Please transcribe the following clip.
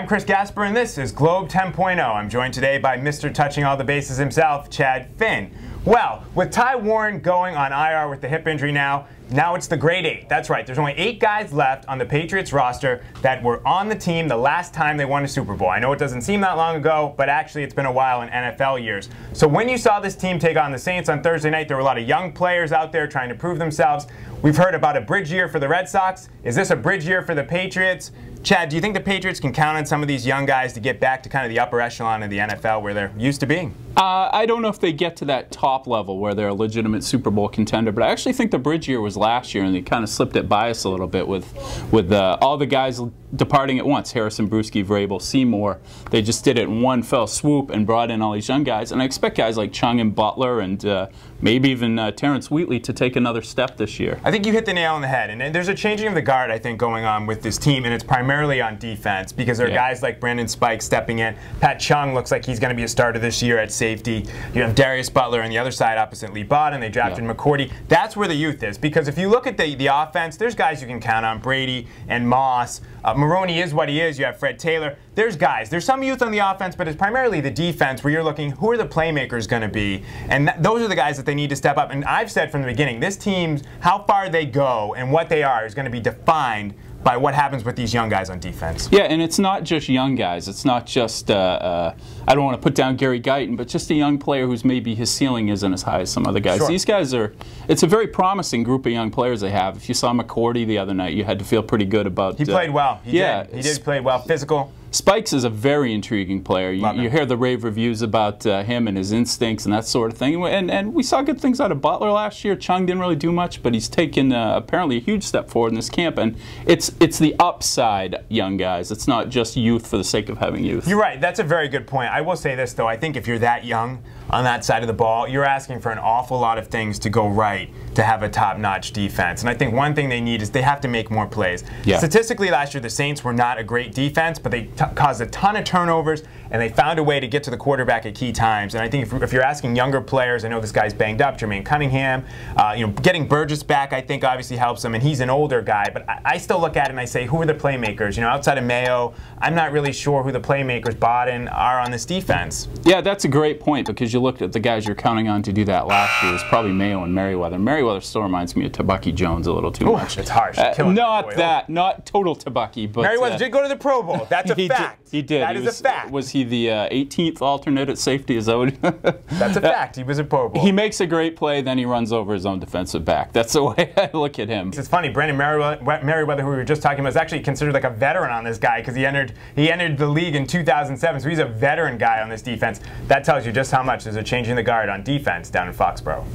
I'm Chris Gasper, and this is Globe 10.0. I'm joined today by Mr. Touching All the Bases himself, Chad Finn. Well, with Ty Warren going on IR with the hip injury now it's the grade 8. That's right. There's only 8 guys left on the Patriots roster that were on the team the last time they won a Super Bowl. I know it doesn't seem that long ago, but actually it's been a while in NFL years. So when you saw this team take on the Saints on Thursday night, there were a lot of young players out there trying to prove themselves. We've heard about a bridge year for the Red Sox. Is this a bridge year for the Patriots? Chad, do you think the Patriots can count on some of these young guys to get back to kind of the upper echelon of the NFL where they're used to being? I don't know if they get to that top level where they're a legitimate Super Bowl contender, but I actually think the bridge year was last year, and they kind of slipped it by us a little bit with all the guys departing at once. Harrison, Bruschi, Vrabel, Seymour. They just did it in one fell swoop and brought in all these young guys. And I expect guys like Chung and Butler and maybe even Terrence Wheatley to take another step this year. I think you hit the nail on the head. And there's a changing of the guard, I think, going on with this team, and it's primarily on defense because there are guys like Brandon Spike stepping in. Pat Chung looks like he's going to be a starter this year at safety. You have Darius Butler on the other side opposite Lee Bodden. They drafted McCourty. That's where the youth is, because if you look at the offense, there's guys you can count on, Brady and Moss. Maroney is what he is. You have Fred Taylor. There's guys. There's some youth on the offense, but it's primarily the defense where you're looking, who are the playmakers going to be? And those are the guys that they need to step up. And I've said from the beginning, this team's, how far they go and what they are is going to be defined by what happens with these young guys on defense. Yeah, and it's not just young guys. It's not just, I don't want to put down Gary Guyton, but just a young player who's maybe his ceiling isn't as high as some other guys. Sure. These guys are, it's a very promising group of young players they have. If you saw McCourty the other night, you had to feel pretty good about. He played well. He did play well. Physical. Spikes is a very intriguing player. You hear the rave reviews about him and his instincts and that sort of thing. And we saw good things out of Butler last year. Chung didn't really do much, but he's taken apparently a huge step forward in this camp. And it's the upside young guys. It's not just youth for the sake of having youth. You're right. That's a very good point. I will say this, though. I think if you're that young on that side of the ball, you're asking for an awful lot of things to go right to have a top-notch defense. And I think one thing they need is they have to make more plays. Yeah. Statistically, last year, the Saints were not a great defense, but they caused a ton of turnovers, and they found a way to get to the quarterback at key times. And I think if you're asking younger players, I know this guy's banged up, Jermaine Cunningham, getting Burgess back, I think obviously helps him, and he's an older guy. But I still look at it and I say, who are the playmakers? Outside of Mayo, I'm not really sure who the playmakers, Bodden, are on this defense. Yeah, that's a great point, because you looked at the guys you're counting on to do that last year. It's probably Mayo and Merriweather. Merriweather still reminds me of Tabucky Jones a little too much. It's harsh. Not total Tabucky, but Merriweather did go to the Pro Bowl. That's a fact. He did. That is a fact. Was he the 18th alternate at safety? Is that what? That's a fact. He was a Pro Bowl. He makes a great play, then he runs over his own defensive back. That's the way I look at him. It's funny. Brandon Merriweather, who we were just talking about, is actually considered like a veteran on this guy because he entered the league in 2007, so he's a veteran guy on this defense. That tells you just how much there's a change in the guard on defense down in Foxborough.